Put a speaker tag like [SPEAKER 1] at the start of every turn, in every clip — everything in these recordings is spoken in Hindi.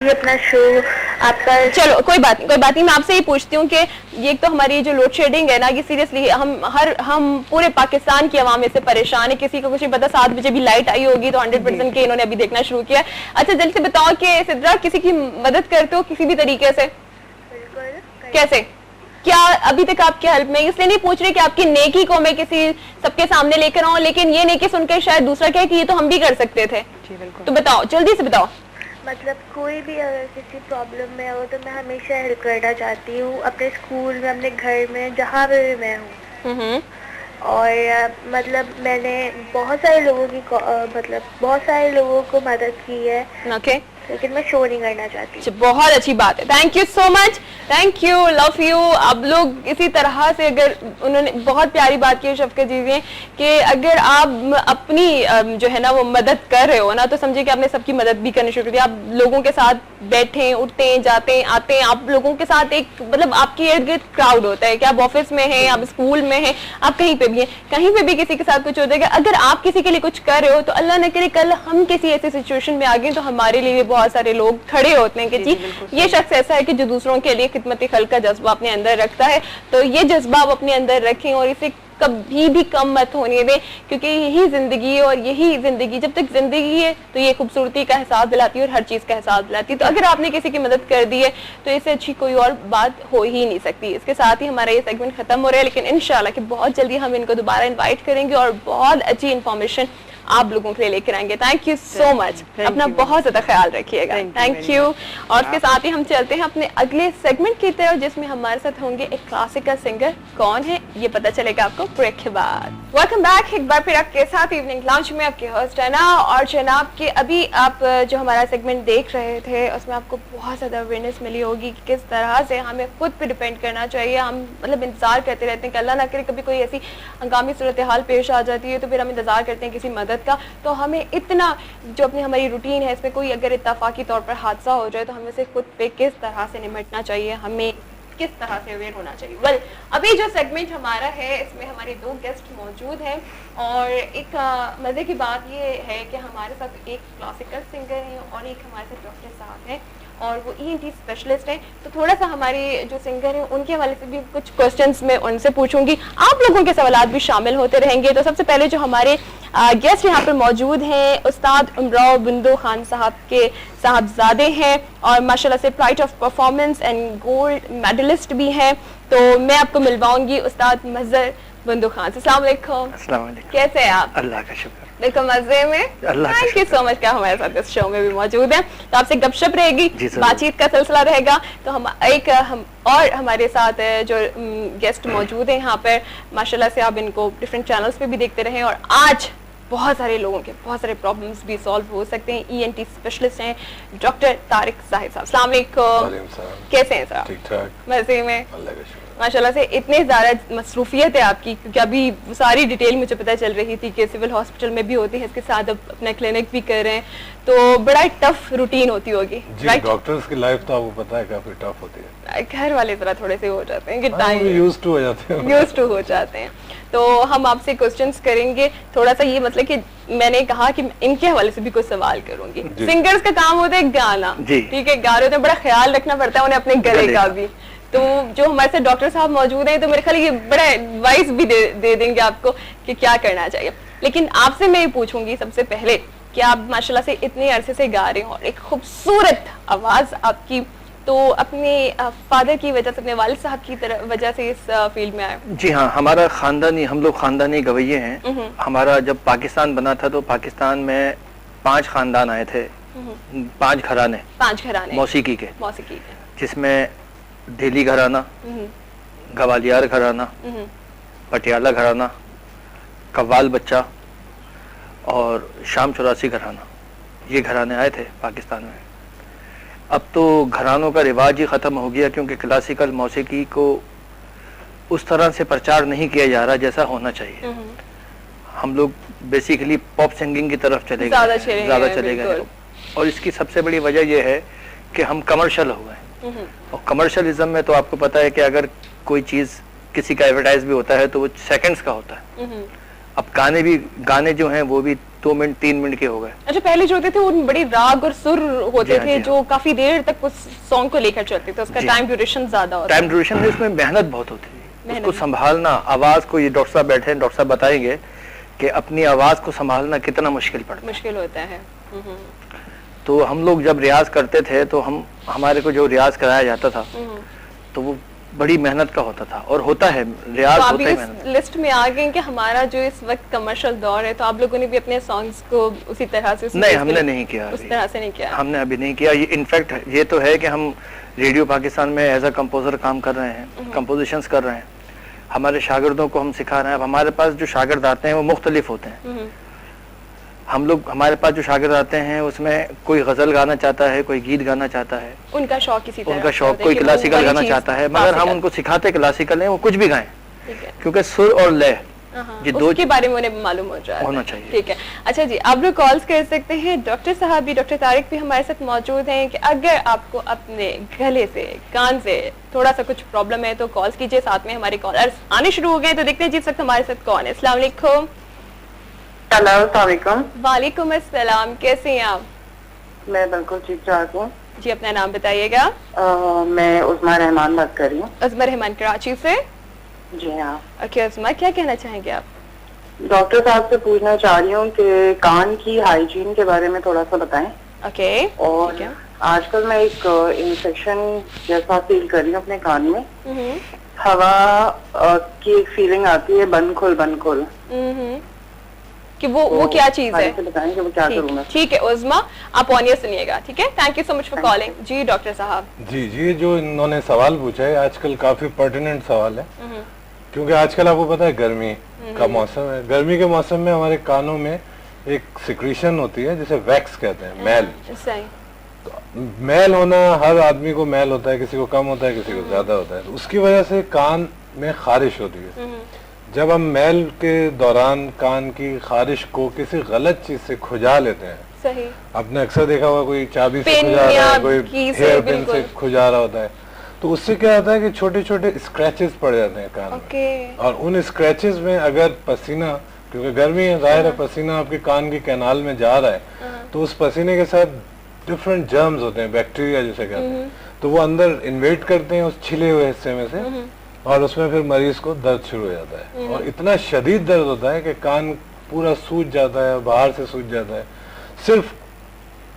[SPEAKER 1] अपना शो आपका।
[SPEAKER 2] चलो कोई बात नहीं, मैं आपसे ये पूछती हूँ कि ये तो हमारी जो लोड शेडिंग है ना, कि सीरियसली हम पूरे पाकिस्तान की आवाम इससे परेशान है। किसी को कुछ नहीं पता, 7 बजे भी लाइट आई होगी तो 100% के इन्होंने अभी देखना शुरू किया। अच्छा जल्दी से बताओ कि सिद्रा किसी की मदद करते हो किसी भी तरीके से?
[SPEAKER 1] बिल्कुल।
[SPEAKER 2] कैसे? क्या अभी तक आपकी हेल्प में, इसलिए नहीं पूछ रही कि आपकी नेकी को मैं किसी सबके सामने लेकर आऊं, लेकिन ये नेकी सुनकर शायद दूसरा कहे कि ये तो हम भी कर सकते थे। तो बताओ, जल्दी से बताओ।
[SPEAKER 1] मतलब कोई भी अगर किसी प्रॉब्लम में हो तो मैं हमेशा हेल्प करना चाहती हूँ, अपने स्कूल में, अपने घर में, जहाँ पे भी मैं हूँ। और मतलब मैंने बहुत सारे लोगों को मदद की है।
[SPEAKER 2] ओके,
[SPEAKER 1] लेकिन मैं शो नहीं करना चाहती।
[SPEAKER 2] बहुत अच्छी बात है, thank you so much, thank you, love you. आप लोग इसी तरह से, अगर उन्होंने बहुत प्यारी बात की शफकत जी ने कि अगर आप अपनी जो है ना वो मदद कर रहे हो ना, तो समझिए कि आपने सबकी मदद भी करनी शुरू कर दी। आप लोगों के साथ बैठे उठते हैं, जाते हैं आते हैं, आप लोगों के साथ एक मतलब आपके इर्द गिर्द क्राउड होता है कि आप ऑफिस में हैं, आप स्कूल में हैं, आप कहीं पे भी हैं, कहीं पे भी किसी के साथ कुछ होता है। अगर आप किसी के लिए कुछ कर रहे हो तो अल्लाह न करे कल हम किसी ऐसी सिचुएशन में आ गए तो हमारे लिए बहुत सारे लोग खड़े होते हैं कि जी ये शख्स ऐसा है कि जो दूसरों के लिए खिदमत खल्क का जज्बा अपने अंदर रखता है। तो ये जज्बा आप अपने अंदर रखें और इसे कभी भी कम मत होने दें, क्योंकि यही जिंदगी है। और यही जिंदगी, जब तक जिंदगी है तो ये खूबसूरती का एहसास दिलाती है और हर चीज का एहसास दिलाती है। तो अगर आपने किसी की मदद कर दी है तो इससे अच्छी कोई और बात हो ही नहीं सकती। इसके साथ ही हमारा ये सेगमेंट खत्म हो रहा है, लेकिन इंशाल्लाह कि बहुत जल्दी हम इनको दोबारा इन्वाइट करेंगे और बहुत अच्छी इंफॉर्मेशन आप लोगों के लिए लेकर आएंगे। थैंक यू सो मच, अपना बहुत ज्यादा ख्याल रखिएगा। Thank you. और उसके साथ ही हम चलते हैं अपने अगले सेगमेंट की तरफ, जिसमें हमारे साथ होंगे एक क्लासिकल सिंगर। कौन है ये पता चलेगा आपको ब्रेक के बाद। वेलकम बैक एक बार फिर आपके साथ इवनिंग लंच में आपके होस्ट है ना। और जनाब के अभी आप जो हमारा सेगमेंट देख रहे थे उसमें आपको बहुत ज्यादा अवेयरनेस मिली होगी कि किस तरह से हमें खुद पे डिपेंड करना चाहिए। हम मतलब इंतजार करते रहते हैं कि अल्लाह ना करे कभी कोई ऐसी हंगामी सूरत हाल पेश आ जाती है तो फिर हम इंतजार करते हैं किसी मदद का। तो हमें इतना जो अपनी हमारी रूटीन है इसमें कोई अगर इत्तफाकी तौर पर हादसा हो जाए तो हमें से खुद पे किस तरह से निपटना चाहिए, हमें किस तरह से अवेयर होना चाहिए। वेल अभी जो सेगमेंट हमारा है इसमें हमारे 2 गेस्ट मौजूद हैं और एक मज़े की बात ये है कि हमारे साथ एक क्लासिकल सिंगर है और एक हमारे साथ डॉक्टर साहब हैं और वो ENT स्पेशलिस्ट हैं। तो थोड़ा सा हमारे जो सिंगर हैं उनके हवाले से भी कुछ क्वेश्चंस मैं उनसे पूछूंगी, आप लोगों के सवालात भी शामिल होते रहेंगे। तो सबसे पहले जो हमारे गेस्ट यहाँ पर मौजूद हैं उस्ताद उमराव बिंदु खान साहब के साहबजादे हैं और माशाल्लाह से pride of performance and gold medalist भी हैं। तो मैं आपको मिलवाऊंगी उस्ताद मजहर बिंदु खान से। अस्सलाम वालेकुम।
[SPEAKER 3] अस्सलाम वालेकुम।
[SPEAKER 2] कैसे हैं आप?
[SPEAKER 3] अल्लाह का शुक्र।
[SPEAKER 2] बिल्कुल मजे में। थैंक यू सो मच क्या हमारे साथ इस शो में भी मौजूद हैं। तो आपसे गपशप रहेगी, बातचीत का सिलसिला रहेगा। तो हम और हमारे साथ जो गेस्ट मौजूद हैं यहाँ पर माशाल्लाह से आप इनको डिफरेंट चैनल्स पे भी देखते रहे और आज बहुत सारे लोगों के बहुत सारे प्रॉब्लम्स भी सॉल्व हो सकते हैं। ENT स्पेशलिस्ट हैं डॉक्टर तारिक साहिब साहब। अस्सलाम वालेकुम। कैसे हैं साहब?
[SPEAKER 3] ठीक ठाक,
[SPEAKER 2] मजे में
[SPEAKER 3] अल्लाह का शुक्र।
[SPEAKER 2] माशाल्लाह से इतने ज़्यादा मसरूफियत है आपकी, क्योंकि अभी सारी डिटेल मुझे पता चल रही थी कि सिविल हॉस्पिटल में भी होती है, इसके साथ अब अपना क्लिनिक भी कर रहे हैं, तो बड़ा टफ रूटीन होती होगी।
[SPEAKER 3] राइट, डॉक्टर्स की लाइफ तो आपको पता है काफी टफ होती है।
[SPEAKER 2] घर वाले जरा थोड़े से हो जाते हैं कि टाइम
[SPEAKER 3] यूज्ड टू हो जाते हैं,
[SPEAKER 2] यूज्ड टू हो जाते हैं। तो हम आपसे क्वेश्चंस करेंगे। थोड़ा सा ये मतलब कि मैंने कहा कि इनके हवाले से भी कुछ सवाल करूंगी। सिंगर्स का काम होता है गाना, ठीक है, गा रहे होते हैं, बड़ा ख्याल रखना पड़ता है उन्हें अपने गले का भी। तो जो हमारे साथ डॉक्टर साहब मौजूद हैं तो मेरे ख्याल ये बड़ा एडवाइस भी दे देंगे आपको कि क्या करना चाहिए। लेकिन आपसे मैं ये पूछूंगी सबसे पहले कि आप माशाल्लाह से इतने अरसे से गा रहे हो और एक खूबसूरत आवाज आपकी, तो अपने फादर की वजह से, अपने वालिद साहब की वजह से इस फील्ड में आए?
[SPEAKER 3] जी हाँ, हमारा खानदानी, हम लोग खानदानी गवैये हैं। हमारा जब पाकिस्तान बना था तो पाकिस्तान में 5 खानदान आए थे, 5 घराने मौसीकी के, जिसमें दिल्ली घराना, गवालियर घराना, पटियाला घराना, कव्वाल बच्चा और शाम 84 घराना, ये घराने आए थे पाकिस्तान में। अब तो घरानों का रिवाज ही ख़त्म हो गया, क्योंकि क्लासिकल मौसीकी को उस तरह से प्रचार नहीं किया जा रहा जैसा होना चाहिए। हम लोग बेसिकली पॉप सिंगिंग की तरफ चले गए, ज़्यादा चले गए, और इसकी सबसे बड़ी वजह यह है कि हम कमर्शियल हो गए। और कमर्शियलिज्म में तो आपको पता है कि अगर कोई चीज़, किसी का एडवर्टाइज भी होता है तो वो सेकंड्स का होता है। अब गाने जो हैं वो भी 2 मिनट 3 मिनट के हो गए।
[SPEAKER 2] अच्छा, पहले जो होते थे वो बड़ी राग और सुर होते थे जो काफी देर तक उस सॉन्ग को लेकर चलते थे, उसका टाइम ड्यूरेशन ज्यादा होता है।
[SPEAKER 3] टाइम ड्यूरेशन में उसमें मेहनत बहुत होती है, उसको संभालना, आवाज को, ये डॉक्टर साहब बैठे हैं, डॉक्टर साहब बताएंगे कि अपनी आवाज को संभालना कितना मुश्किल
[SPEAKER 2] होता है।
[SPEAKER 3] तो हम लोग जब रियाज करते थे तो हमारे को जो रियाज कराया जाता था तो वो बड़ी मेहनत का होता था और होता है, रियाज
[SPEAKER 2] तो
[SPEAKER 3] होता है।
[SPEAKER 2] इस लिस्ट में आ गए कि हमारा जो इस वक्त कमर्शियल दौर है, तो आप लोगों ने भी अपने सॉन्ग्स को उसी तरह से
[SPEAKER 3] नहीं, हमने नहीं किया,
[SPEAKER 2] उस तरह से नहीं किया,
[SPEAKER 3] हमने अभी नहीं किया। ये इनफैक्ट ये तो है कि हम रेडियो पाकिस्तान में एज अ कंपोजर काम कर रहे हैं, कंपोजिशंस कर रहे हैं, हमारे शागिर्दों को हम सिखा रहे हैं। अब हमारे पास जो शागिर्द आते हैं वो मुख्तलिफ होते हैं। हमारे पास जो शागिर्द आते हैं उसमें कोई गजल गाना चाहता है, कोई गीत गाना चाहता है,
[SPEAKER 2] उनका शौक इसी तरह,
[SPEAKER 3] उनका शौक कोई क्लासिकल गाना चाहता है, मगर हम उनको सिखाते क्लासिकल है, वो कुछ भी गाएं, क्योंकि सुर और लय
[SPEAKER 2] ये दो के बारे में उन्हें मालूम होना चाहिए। ठीक है, अच्छा जी, आप लोग कॉल्स कर सकते हैं। डॉक्टर साहब भी, डॉक्टर तारिक भी हमारे साथ मौजूद हैं कि अगर आपको अपने गले से, कान से थोड़ा सा कुछ प्रॉब्लम है तो कॉल्स कीजिए। साथ में हमारे कॉलर्स आने शुरू हो गए, तो देखते हैं जिस वक्त हमारे साथ कौन है। अस्सलाम वालेकुम। वालेकुम अस्सलाम, कैसे हैं आप?
[SPEAKER 4] मैं बिल्कुल ठीक ठाक हूँ
[SPEAKER 2] जी, अपना नाम बताइएगा।
[SPEAKER 4] मैं उस्मा रहमान बात कर रही हूँ।
[SPEAKER 2] उस्मा रहमान, कराची से?
[SPEAKER 4] जी हाँ।
[SPEAKER 2] ओके उस्मा, क्या कहना चाहेंगे आप?
[SPEAKER 4] डॉक्टर साहब से पूछना चाह रही हूँ कि कान की हाइजीन के बारे में थोड़ा सा बताएं।
[SPEAKER 2] ओके।
[SPEAKER 4] और आजकल मैं एक इन्फेक्शन जैसा फील कर रही हूँ अपने कान में, हवा की एक फीलिंग आती है, बंद खुल
[SPEAKER 2] कि वो क्या चीज है,
[SPEAKER 4] बताएं कि वो क्या करूँ मैं।
[SPEAKER 2] ठीक है उस्मा, आप ऑन एयर सुनिएगा। ठीक है, thank you so much for calling. जी डॉक्टर साहब।
[SPEAKER 5] जी, जो इन्होंने सवाल पूछा है आजकल काफी पर्टिनेंट सवाल है, क्योंकि आजकल आपको पता है गर्मी का मौसम है। गर्मी के मौसम में हमारे कानों में एक सिक्रीशन होती है जिसे वैक्स कहते हैं, मैल।
[SPEAKER 2] सही।
[SPEAKER 5] तो मैल होना, हर आदमी को मैल होता है, किसी को कम होता है, किसी को ज्यादा होता है, तो उसकी वजह से कान में खारिश होती है। जब हम मैल के दौरान कान की खारिश को किसी गलत चीज से खुजा लेते हैं,
[SPEAKER 2] सही,
[SPEAKER 5] आपने अक्सर देखा होगा कोई चाबी से खुजा रहा है, कोई हेयर पिन से खुजा रहा होता है, तो उससे क्या होता है कि छोटे छोटे स्क्रैचेस पड़ जाते हैं कान में। और उन स्क्रैचेस में अगर पसीना, क्योंकि गर्मी है, जाहिर है पसीना आपके कान की कैनाल में जा रहा है, तो उस पसीने के साथ डिफरेंट जर्म्स होते हैं, बैक्टीरिया जिसे कहते हैं, तो वो अंदर इन्वेट करते हैं उस छिले हुए हिस्से में से, और उसमें फिर मरीज को दर्द शुरू हो जाता है। और इतना शदीद दर्द होता है कि कान पूरा सूज जाता है, बाहर से सूज जाता है, सिर्फ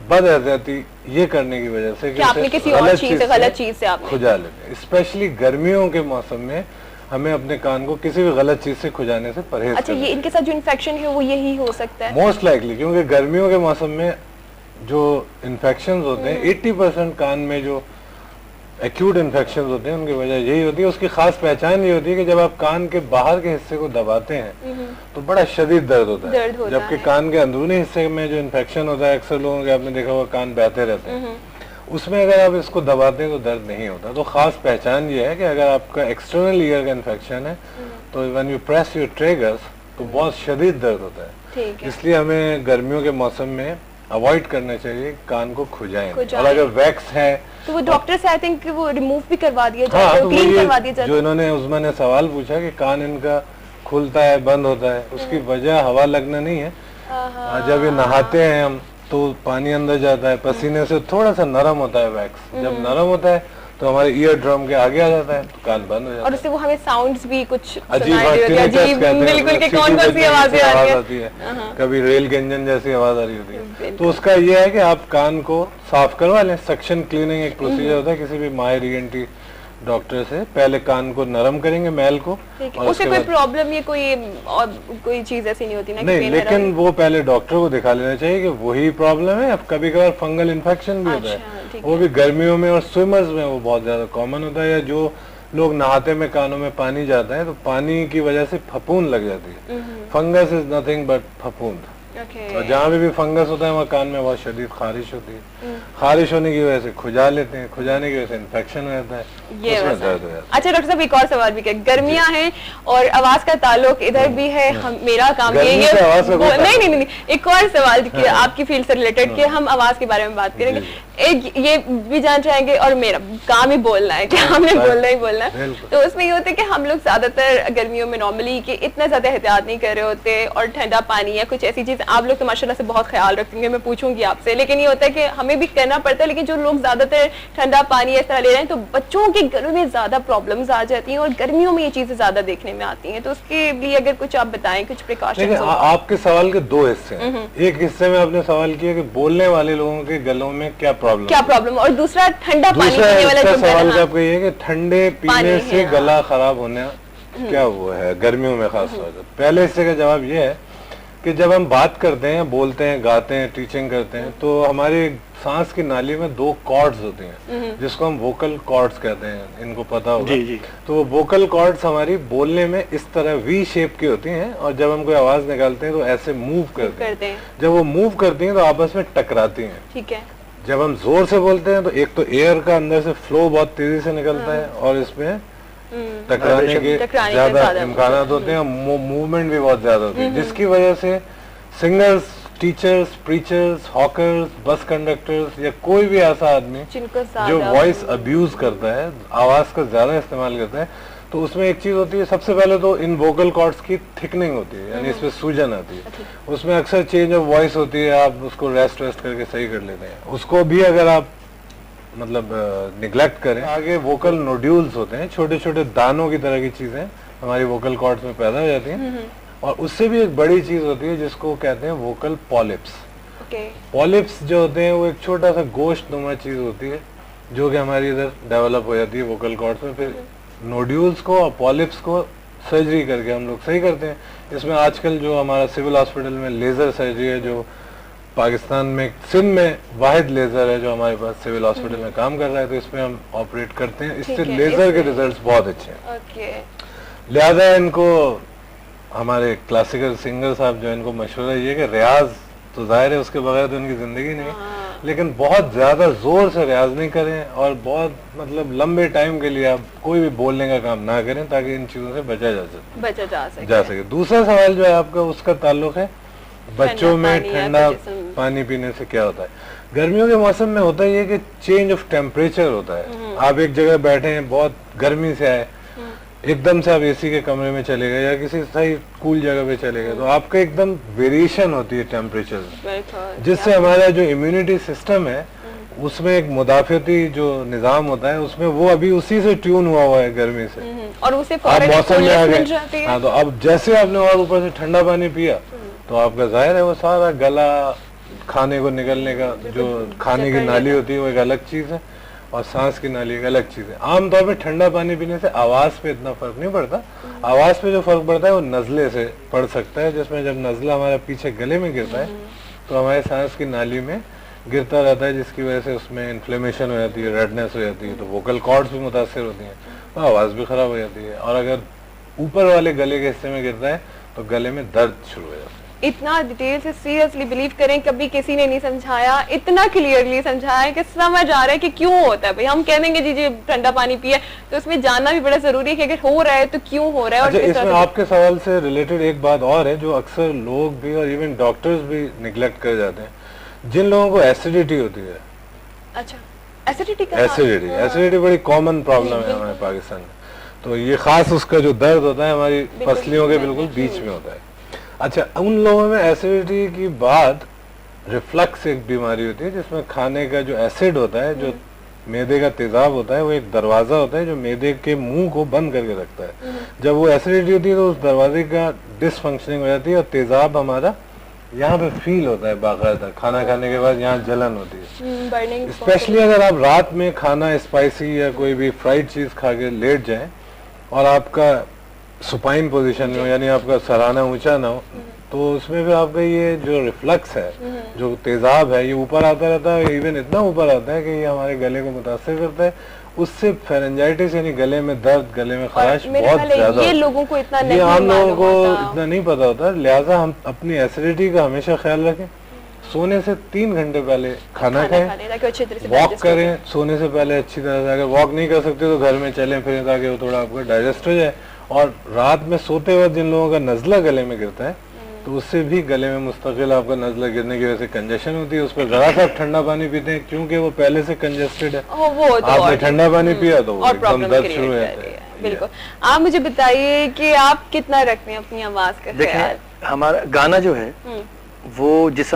[SPEAKER 5] बदअहतियाती ये करने की वजह से कि
[SPEAKER 2] आपने किसी और चीज से, गलत चीज से आपने
[SPEAKER 5] खुजा लेते हैं। स्पेशली गर्मियों के मौसम में हमें अपने कान को किसी भी गलत चीज से खुजाने से परहेज।
[SPEAKER 2] अच्छा, ये इनके साथ जो इन्फेक्शन है वो यही हो सकता है
[SPEAKER 5] मोस्ट लाइकली, क्योंकि गर्मियों के मौसम में जो इन्फेक्शन होते हैं 80% कान में जो एक्यूट इन्फेक्शन होते हैं उनकी वजह यही होती है। उसकी खास पहचान ये होती है कि जब आप कान के बाहर के हिस्से को दबाते हैं तो बड़ा शदीद दर्द होता है, जबकि कान के अंदरूनी हिस्से में जो इन्फेक्शन होता है, अक्सर लोगों के आपने देखा होगा कान बहते रहते हैं, उसमें अगर आप इसको दबाते हैं तो दर्द नहीं होता। तो खास पहचान ये है कि अगर आपका एक्सटर्नल ईयर का इन्फेक्शन है तो when you press your triggers तो बहुत शदीद दर्द होता है। इसलिए हमें गर्मियों के मौसम में अवॉइड करना चाहिए कान को खुजाएं। और अगर वैक्स है
[SPEAKER 2] तो वो डॉक्टर से आई थिंक वो रिमूव भी करवा दिया जाए,
[SPEAKER 5] तो
[SPEAKER 2] क्लीन करवा दिया जाए।
[SPEAKER 5] जो इन्होंने उस्मा ने सवाल पूछा कि कान इनका खुलता है, बंद होता है, उसकी वजह हवा लगना नहीं है। जब ये नहाते हैं हम तो पानी अंदर जाता है, पसीने से थोड़ा सा नरम होता है वैक्स, जब नरम होता है तो हमारे ईयर ड्रम के आगे आ जाता है तो कान बंद हो जाता है।
[SPEAKER 2] और उससे वो हमें साउंड्स भी कुछ
[SPEAKER 5] अजीब
[SPEAKER 2] बिल्कुल के कौन सी आवाजें
[SPEAKER 5] आती है, कभी रेल के इंजन जैसी आवाज आ रही होती है। तो उसका ये है कि आप कान को साफ करवा लें। सक्शन क्लीनिंग एक प्रोसीजर होता है, किसी भी माहिर ईएनटी डॉक्टर से पहले कान को नरम करेंगे मैल को,
[SPEAKER 2] और उससे कोई प्रॉब्लम या कोई चीज ऐसी नहीं होती ना?
[SPEAKER 5] नहीं, लेकिन वो पहले डॉक्टर को दिखा लेना चाहिए कि वही प्रॉब्लम है। अब कभी कभार फंगल इन्फेक्शन भी होता है, वो भी गर्मियों में, और स्विमर्स में वो बहुत ज्यादा कॉमन होता है, या जो लोग नहाते में कानों में पानी जाता है तो पानी की वजह से फफूंद लग जाती है। फंगस इज नथिंग बट फफूंद, और जहाँ भी फंगस होता है वहाँ कान में बहुत शदीद खारिश होती है, खारिश होने की वजह से खुजा लेते हैं, खुजाने की वजह से इन्फेक्शन हो जाता है,
[SPEAKER 2] ये उसमें दर्द हो जाता है। अच्छा डॉक्टर साहब एक और सवाल भी है, गर्मियाँ हैं और आवाज का ताल्लुक इधर भी है, मेरा काम ये नहीं, एक और सवाल आपकी फील्ड से रिलेटेड कि हम आवाज के बारे में बात करेंगे, एक ये भी जान चाहेंगे और मेरा काम ही बोलना है कि हमने बोलना ही बोलना है, तो उसमें ये होता है कि हम लोग ज्यादातर गर्मियों में नॉर्मली कि इतना ज्यादा एहतियात नहीं कर रहे होते और ठंडा पानी या कुछ ऐसी चीज आप लोग तो माशाल्लाह से बहुत ख्याल रखते हैं, मैं पूछूंगी आपसे, लेकिन ये होता है कि हमें भी करना पड़ता है, लेकिन जो लोग ज्यादातर ठंडा पानी इस तरह ले रहे हैं तो बच्चों के घरों में ज्यादा प्रॉब्लम्स आ जाती हैं और गर्मियों में ये चीजें ज्यादा देखने में आती हैं, तो उसके लिए अगर कुछ आप बताएं, कुछ प्रिकॉशंस।
[SPEAKER 5] आपके सवाल के दो हिस्से हैं, एक हिस्से में आपने सवाल किया कि बोलने वाले लोगों के गलों में क्या प्रॉब्लम, और दूसरा ठंडा पानी पीने वाला सवाल का आपका ये है कि ठंडे पीने से गला खराब होना क्या वो है गर्मियों में खास तौर पर। पहले हिस्से का जवाब ये है कि जब हम बात करते हैं, बोलते हैं, गाते हैं, टीचिंग करते हैं, तो हमारी सांस की नाली में दो कॉर्ड्स होती हैं जिसको हम वोकल कॉर्ड्स कहते हैं, इनको पता होगा। जी। तो वोकल कॉर्ड्स हमारी बोलने में इस तरह वी शेप की होती हैं और जब हम कोई आवाज निकालते हैं तो ऐसे मूव करते हैं। जब वो मूव करती हैं तो आपस में टकराती हैं। ठीक है। जब हम जोर से बोलते हैं तो एक तो एयर का अंदर से फ्लो बहुत तेजी से निकलता है और इसमें टकराने के ज्यादा इम्कान होते हैं, मूवमेंट भी बहुत ज्यादा होती है, जिसकी वजह से सिंगर्स, टीचर्स, प्रीचर्स, हॉकर्स, बस कंडक्टर्स या कोई भी ऐसा आदमी जो वॉइस अब्यूज करता है, आवाज का ज्यादा इस्तेमाल करता है, तो उसमें एक चीज होती है, सबसे पहले तो इन वोकल कॉर्ड्स की थिकनिंग होती है, यानी इसमें सूजन आती है, उसमें अक्सर चेंज ऑफ वॉइस होती है, आप उसको रेस्ट करके सही कर लेते हैं, उसको भी अगर आप मतलब निग्लेक्ट करें, आगे वोकल नोड्यूल्स होते हैं, छोटे छोटे दानों की तरह की चीजें हमारी वोकल कॉर्ड्स में पैदा हो जाती हैं, और उससे भी एक बड़ी चीज होती है जिसको कहते हैं वोकल पॉलिप्स। पॉलिप्स जो होते हैं वो एक छोटा सा गोश्त नुमा चीज होती है जो कि हमारी इधर डेवलप हो जाती है वोकल कॉर्ड्स में, फिर नोड्यूल्स को और पॉलिप्स को सर्जरी करके हम लोग सही करते हैं। इसमें आजकल जो हमारा सिविल हॉस्पिटल में लेजर सर्जरी है, जो पाकिस्तान में सिंध में वाहिद लेजर है जो हमारे पास सिविल हॉस्पिटल में काम कर रहा है, तो इसमें हम ऑपरेट करते हैं, इससे लेजर के रिजल्ट्स बहुत अच्छे हैं। लिहाजा इनको हमारे क्लासिकल सिंगर साहब जो इनको मशवरा ये कि रियाज तो जाहिर है उसके बगैर तो उनकी जिंदगी नहीं, लेकिन बहुत ज्यादा जोर से रियाज नहीं करें और बहुत मतलब लंबे टाइम के लिए आप कोई भी बोलने का काम ना करें ताकि इन चीजों से बचा जा सके। दूसरा सवाल जो है आपका उसका ताल्लुक है बच्चों में ठंडा पानी पीने से क्या होता है। गर्मियों के मौसम में होता है कि चेंज ऑफ टेम्परेचर होता है, आप एक जगह बैठे हैं, बहुत गर्मी से आए, एकदम से आप एसी के कमरे में चले गए या किसी सही कूल जगह पे चले गए, तो आपका एकदम वेरिएशन होती है टेम्परेचर, जिससे हमारा जो इम्यूनिटी सिस्टम है उसमें एक मुदाफियती जो निजाम होता है उसमें वो अभी उसी से ट्यून हुआ है गर्मी से, और उसे आप मौसम में आ गए। हाँ, तो अब जैसे आपने और ऊपर से ठंडा पानी पिया तो आपका जाहिर है वो सारा गला, खाने को निकलने का जो खाने की नाली होती है वो एक अलग चीज है और सांस की नाली एक अलग चीज है। आमतौर पे ठंडा पानी पीने से आवाज पे इतना फर्क नहीं पड़ता, आवाज पे जो फर्क पड़ता है वो नजले से पड़ सकता है, जिसमें जब नजला हमारे पीछे गले में गिरता है तो हमारे सांस की नाली में गिरता रहता है, जिसकी वजह से उसमें इन्फ्लेमेशन हो जाती है, रेडनेस हो जाती है, तो वोकल कॉर्ड्स भी मुतासर होती हैं, तो आवाज भी खराब हो जाती है, और अगर ऊपर वाले गले के हिस्से में गिरता है तो गले में दर्द शुरू हो जाता है।
[SPEAKER 2] इतना डिटेल से सीरियसली बिलीव करें कभी किसी ने नहीं समझाया, इतना क्लियरली समझाया कि समझ आ रहा है कि क्यों होता है। भाई हम कह देंगे जी ठंडा पानी पिए, तो उसमें जानना भी बड़ा जरूरी है कि अगर हो रहा है तो क्यों हो रहा है। और
[SPEAKER 5] इसमें आपके सवाल से रिलेटेड एक बात और है जो अक्सर लोग भी और इवन डॉक्टर्स भी निगलेक्ट कर जाते हैं, जिन लोगों को एसिडिटी होती है।
[SPEAKER 2] अच्छा, एसिडिटी
[SPEAKER 5] बड़ी कॉमन प्रॉब्लम है हमारे पाकिस्तान में, तो ये खास उसका जो दर्द होता है हमारी पसलियों के बिल्कुल बीच में होता है। अच्छा, उन लोगों में एसिडिटी की बाद रिफ्लक्स एक बीमारी होती है जिसमें खाने का जो एसिड होता है, जो मैदे का तेजाब होता है, वो एक दरवाजा होता है जो मैदे के मुंह को बंद करके रखता है। जब वो एसिडिटी होती है तो उस दरवाजे का डिसफंक्शनिंग हो जाती है और तेजाब हमारा यहाँ पे फील होता है बाकायदा, खाना खाने के बाद यहाँ जलन होती है। स्पेशली अगर आप रात में खाना स्पाइसी या कोई भी फ्राइड चीज खा के लेट जाए और आपका सुपाइन पोजीशन में हो, यानी आपका सराहना ऊंचा ना हो, तो उसमें फिर आपका ये जो रिफ्लक्स है, जो तेजाब है, ये ऊपर आता रहता है, इवन इतना ऊपर आता है कि ये हमारे गले को मुतासर करता है। उससे फेरेंजाइटिस यानी गले में दर्द, गले में खराश बहुत ज्यादा,
[SPEAKER 2] ये लोगों को इतना नहीं,
[SPEAKER 5] आम लोगों को इतना नहीं पता होता। लिहाजा हम अपनी एसिडिटी का हमेशा ख्याल रखें। सोने से 3 घंटे पहले खाना खाएं, वॉक करें सोने से पहले अच्छी तरह से। अगर वॉक नहीं कर सकते तो घर में चलें फिरें ताकि वो थोड़ा आपका डाइजेस्ट हो जाए। और रात में सोते वक्त जिन लोगों का नज़ला गले में गिरता है तो उससे भी गले में मुस्तकिल आपका नज़ला गिरने की वजह से कंजेशन होती है। उस पर जरा सा ठंडा पानी पीते हैं क्योंकि वो पहले से कंजेस्टेड है। आपने ठंडा पानी पिया तो एकदम दर्द शुरू हो जाता है।
[SPEAKER 2] बिल्कुल। आप मुझे बताइए कि आप कितना रखते हैं अपनी आवाज का ख्याल?
[SPEAKER 3] हमारा गाना जो है वो जिस्म